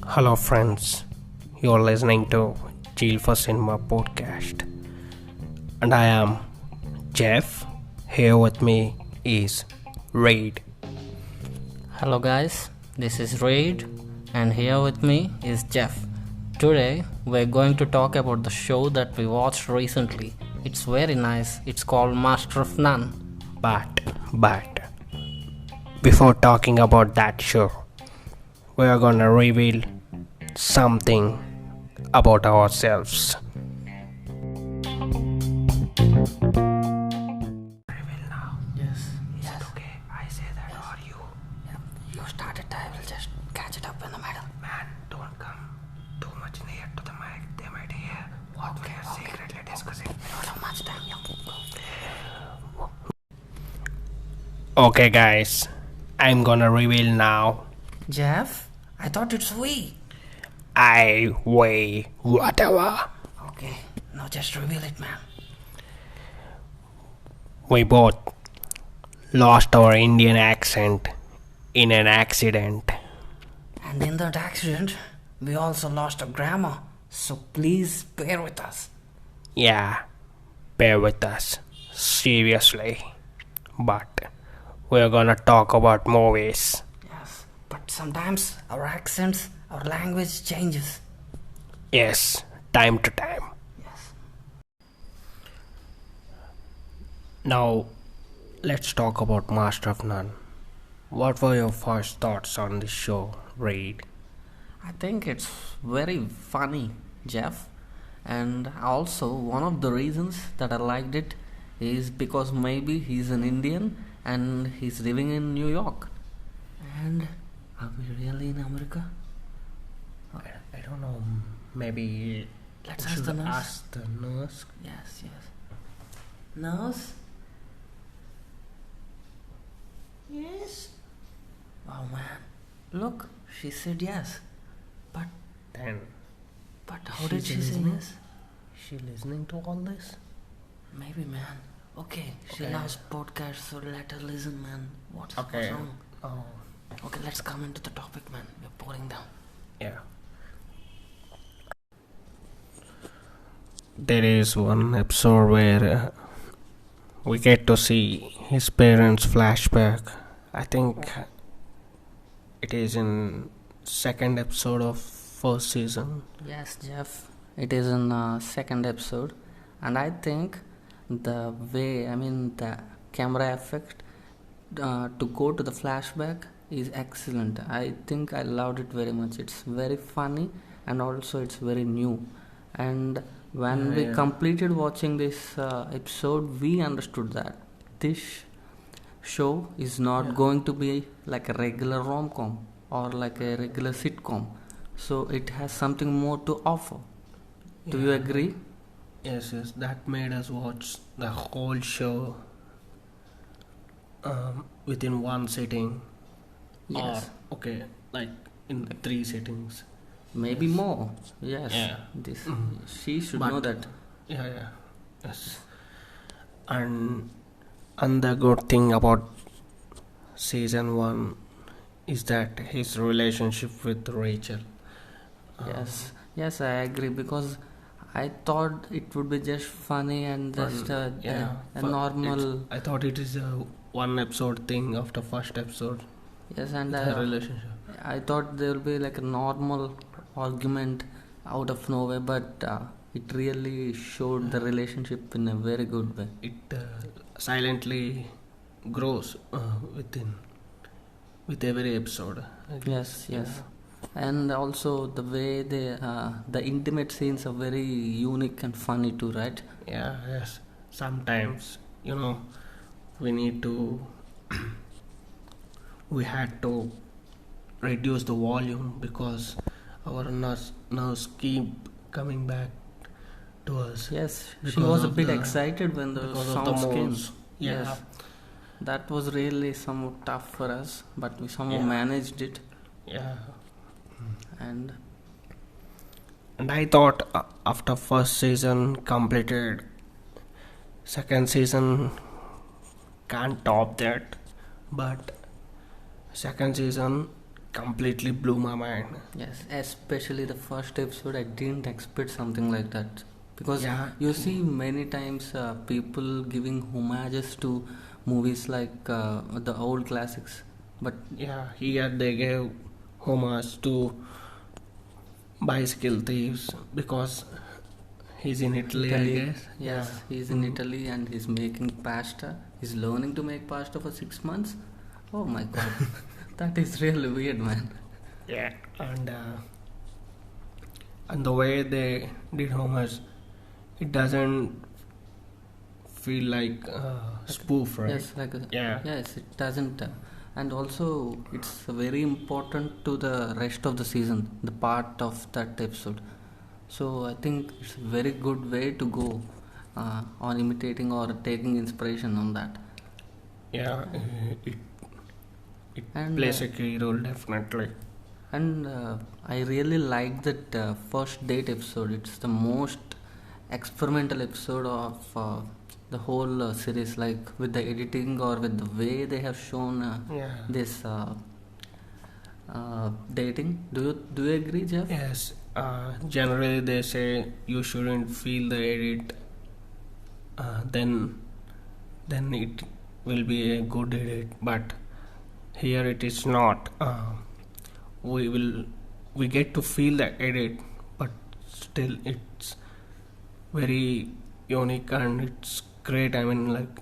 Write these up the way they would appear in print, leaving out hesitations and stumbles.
Hello, friends. You're listening to Chill for Cinema podcast, and I am Jeff. Here with me is Raid. Hello guys, this is Raid and here with me is Jeff. Today we're going to talk about the show that we watched recently. It's very nice. It's called Master of None. But before talking about that show, we are gonna reveal something about ourselves. Yes. Okay, I say that or you. You start it, I will just catch it up in the middle. Man, don't come too much near to the mic. They might hear what we are secretly discussing. We don't have much time. Okay, guys, I'm gonna reveal now. Jeff, I thought it's we. I weigh whatever. Okay, now just reveal it, man. We both lost our Indian accent in an accident. And in that accident, we also lost our grammar. So please bear with us. Yeah, bear with us. Seriously. But we're gonna talk about movies. Yes, but sometimes our accents, our language changes. Yes, time to time. Yes. Now, let's talk about Master of None. What were your first thoughts on this show, Reed? I think it's very funny, Jeff. And also, one of the reasons that I liked it is because maybe he's an Indian and he's living in New York. And are we really in America? I don't know. Maybe Let's we ask should the nurse. ask the nurse. Yes. Nurse? Yes? Oh man, look, she said yes. But Then, how did she say listening? yes? she listening to all this? Maybe, man. Okay, she Okay. loves podcasts, so let her listen, man. What's Okay. wrong? Oh, Okay, let's come into the topic, man. We're pouring down. yeah. There is one episode where we get to see his parents' flashback. I think it is in second episode of first season. Yes, Jeff. It is in second episode, and I think the the camera effect to go to the flashback is excellent. I think I loved it very much. It's very funny and also it's very new. And when we Yeah. completed watching this episode, we understood that this show is not going to be like a regular rom-com or like a regular sitcom. So it has something more to offer. Do you Yeah. agree? Yes, that made us watch the whole show within one sitting. Yes. Or, okay, like in 3 sittings. Maybe Yes. more. Yes. Yeah. This Mhm. she should But- know that. Yeah. Yes. And the good thing about season 1 is that his relationship with Rachel. Yes, I agree because I thought it would be just funny and just a normal. I thought it is a one episode thing after first episode. Yes, and The relationship. I thought there will be like a normal argument out of nowhere, but it really showed the relationship in a very good way. It silently grows with every episode. I guess. Yes. And also the way the intimate scenes are very unique and funny too, right? Yeah. Yes. Sometimes we need to we had to reduce the volume because our nurse keep coming back to us. Yes, she Because was a of bit the- excited when the because of the sounds came. moves. Yeah. Yes, that was really somewhat tough for us, but we somehow Yeah. managed it. Yeah. And And I thought after first season completed, second season can't top that. but second season completely blew my mind. Yes, especially the first episode, I didn't expect something like that. Because Yeah, you see many times people giving homages to movies like the old classics, but yeah. Here they gave homage to bicycle thieves because he's in Italy, I Italy, guess. Yeah. yes, he's in Italy and he's making pasta. He's learning to make pasta for 6 months. Oh my god, that is really weird, man. Yeah, and the way they did homage, it doesn't feel like spoof, right? Yes, like Yeah, yes, it doesn't, and also it's very important to the rest of the season, the part of that episode. So I think it's a very good way to go on imitating or taking inspiration on that. yeah. It And plays a key role definitely. I really like that first date episode. It's the most experimental episode of the whole series, like with the editing or with the way they have shown Yeah. this dating. Do you agree, Jeff? Yes. Generally, they say you shouldn't feel the edit. Then it will be a good edit. But here it is not. We will we get to feel the edit, but still it's very unique and it's great. I mean, like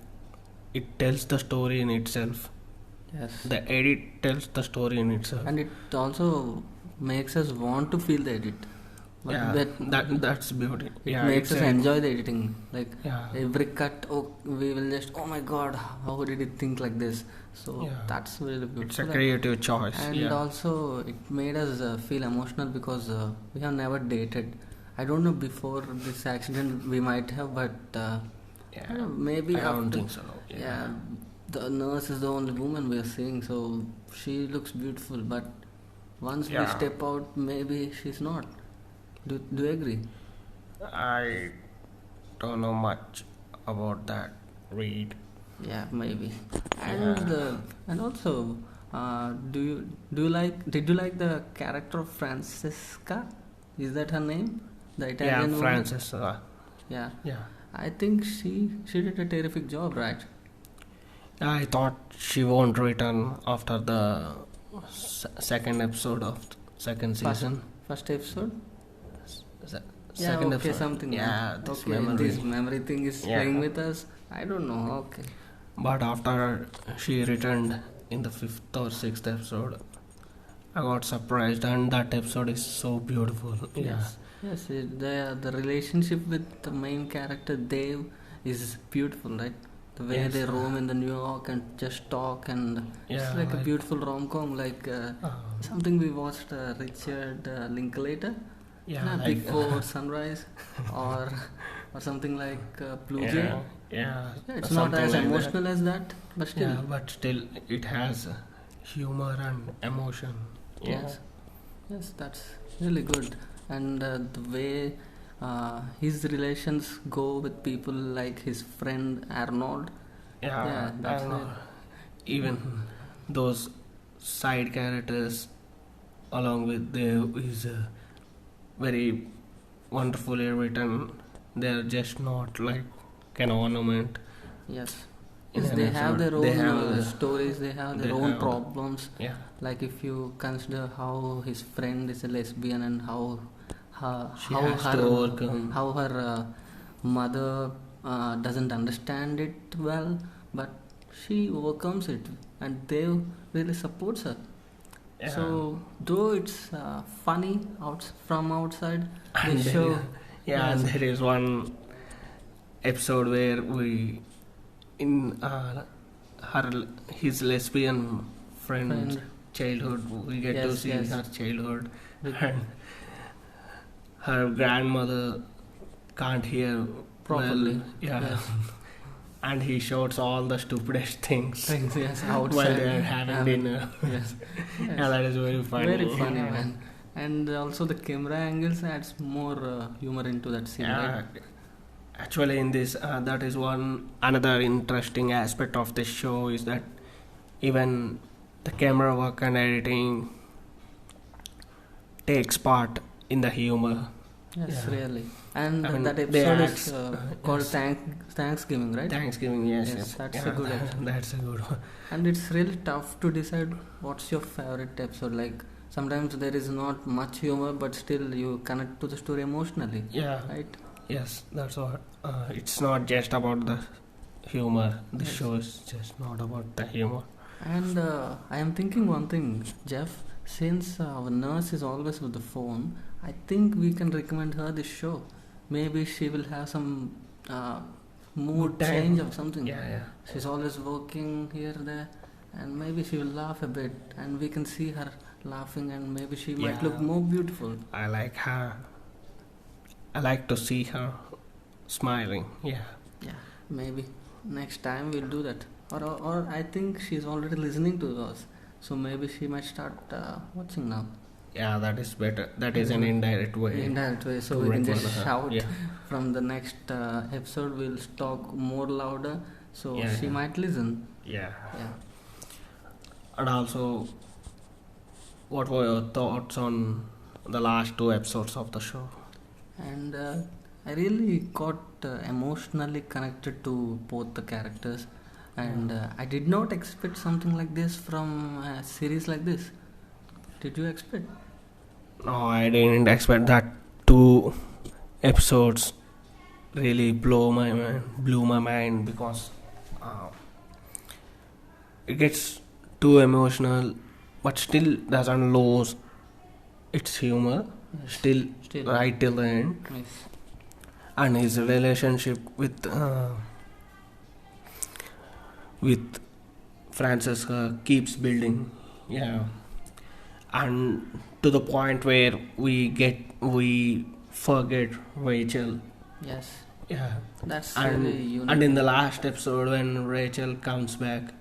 it tells the story in itself. Yes. The edit tells the story in itself. And it also makes us want to feel the edit. Yeah, that's beauty. It Yeah, makes it's us a- enjoy the editing. Like Yeah. every cut, we will just, oh my god, how did it think like this? So Yeah. that's really beautiful. It's a creative choice. And Yeah. also, it made us feel emotional because we have never dated. I don't know, before this accident we might have, but I Yeah. don't know, maybe I don't after. think so. Yeah, the nurse is the only woman we are seeing, so she looks beautiful. But once we Yeah. step out, maybe she's not. Do you agree? I don't know much about that. Read. Yeah, maybe. Yeah. And also, did you like the character of Francesca? Is that her name? The Yeah, Italian woman? Francis. Yeah. Yeah. I think she did a terrific job, right? I thought she won't return after the second episode of second season. First episode? Se- Yeah, second okay, episode. something. Yeah, this okay, memory. this memory thing is Yeah. playing with us. I don't know. Okay. But after she returned in the fifth or sixth episode, I got surprised, and that episode is so beautiful. Yeah. Yes, the relationship with the main character Dave is beautiful, right? The way Yes. they roam in the New York and just talk, and Yeah, it's like a like- beautiful rom-com, like something we watched Richard Linklater, Yeah, like, Before Sunrise, or something like Blue Jay. yeah, yeah. Yeah, it's not something as like that. emotional as that, but still. Yeah, but still, it has humor and emotion. Yeah. Yes, that's really good. And the way his relations go with people like his friend Arnold. Yeah, Yeah, that's and, it. even those side characters, along with Dev, is very wonderfully written. They're just not like an ornament. Yes. In Yes, an they have episode. their They own have, stories, they have their they own have- problems. Yeah, Like if you consider how his friend is a lesbian and how she how has to overcome. how her mother doesn't understand it well, but she overcomes it, and Dev really supports her. Yeah. So though it's funny from outside, they And show. yeah, and Yes. there is one episode where we in his lesbian friend's Friend. childhood, we get to Yes, see yes. her childhood, With- and her grandmother can't hear Properly. well, yeah. Yes. And he shouts all the stupidest things Things, yes, outside. while they are having Um, dinner. Yes. Yeah, that is very funny. Very funny, Yeah. man. And also the camera angles adds more humor into that scene, Yeah, right? actually, in this, that is one another interesting aspect of this show is that even the camera work and editing takes part in the humor. Yes, Yeah. really. And I mean, that they episode add is called yes. Thanksgiving, right? Thanksgiving, yes, Yes, yes. that's a good episode. That's a good one. And it's really tough to decide what's your favorite episode. Like sometimes there is not much humor, but still you connect to the story emotionally, Yeah, right? yes, that's what. It's not just about the humor. The Yes. show is just not about the humor. And I am thinking one thing, Jeff. Since our nurse is always with the phone, I think we can recommend her this show. Maybe she will have some mood Time. change or something. Yeah, yeah. She's always working here there, and maybe she will laugh a bit, and we can see her laughing, and maybe she might Yeah. look more beautiful. I like her. I like to see her smiling. Yeah. Yeah, maybe next time we'll do that. Or I think she's already listening to us, so maybe she might start watching now. Yeah, that is better. That is an Mhm. indirect way. In that way, so to we can record just her. shout Yeah. from the next episode. We'll talk more louder, so Yeah, she yeah. might listen. Yeah. Yeah. And also, what were your thoughts on the last two episodes of the show? And I really got emotionally connected to both the characters, and I did not expect something like this from a series like this. Did you expect? No, I didn't expect that. Two episodes really blew my mind because uh, it gets too emotional, but still doesn't lose its humor. Yes. Still right till the end. Yes. And his relationship with Francesca keeps building. Yeah. And to the point where we forget Rachel. Yes. Yeah. That's And really unique. and in the last episode when Rachel comes back,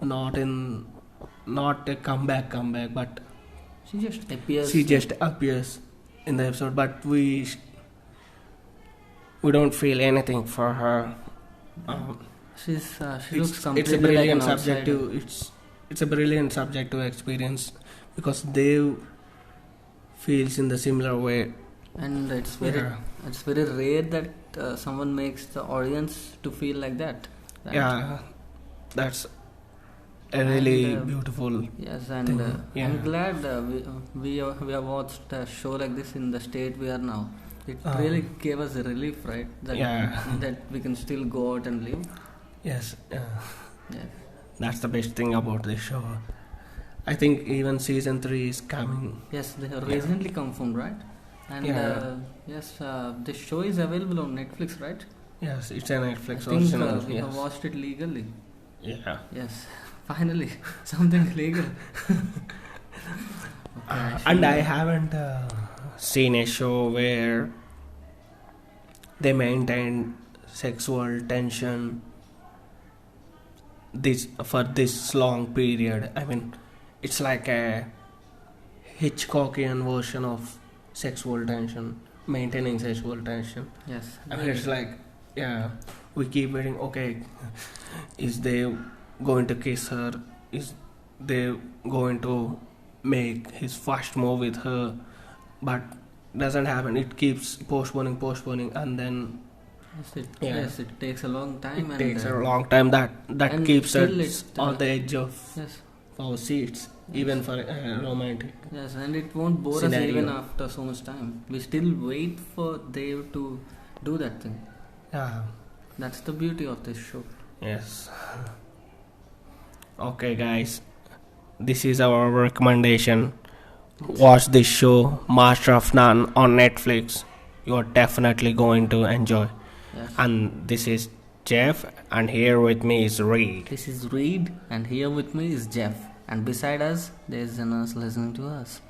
not a comeback, but she just appears. she just appears in the episode, but we don't feel anything for her. She looks It's completely a brilliant like an subjective. It's a brilliant subjective experience because Dave feels in the similar way. and it's very rare that someone makes the audience to feel like that. Right? Yeah, that's a really And, beautiful. Yes, and thing. Yeah. I'm glad we have watched a show like this in the state we are now. It really gave us a relief, right? That Yeah. that we can still go out and live. Yes, Yes. that's the best thing about this show. I think even season 3 is coming. Yes, they have recently confirmed, right? And Yeah. yes, this show is available on Netflix, right? Yes, it's a Netflix I think original. we have Yes. watched it legally. Yeah. Yes, finally something legal. And I haven't seen a show where they maintain sexual tension this long period. I mean, it's like a Hitchcockian version of sexual tension, maintaining sexual tension. Yes, I mean, it's like, yeah, we keep waiting. Okay, is they going to kiss her? Is they going to make his first move with her? But doesn't happen. It keeps postponing, and then yes, it takes a long time. it and takes a long time. That and keeps still us it, on the edge of yes, our seats, even for romantic. yes, and it won't bore Scenario. us even after so much time. We still wait for Dave to do that thing. Yeah. That's the beauty of this show. Yes. Okay, guys. This is our recommendation. Watch this show, Master of None, on Netflix. You are definitely going to enjoy. Yes. And this is Jeff, and here with me is Reed. This is Reed, and here with me is Jeff. And beside us, there is a nurse listening to us.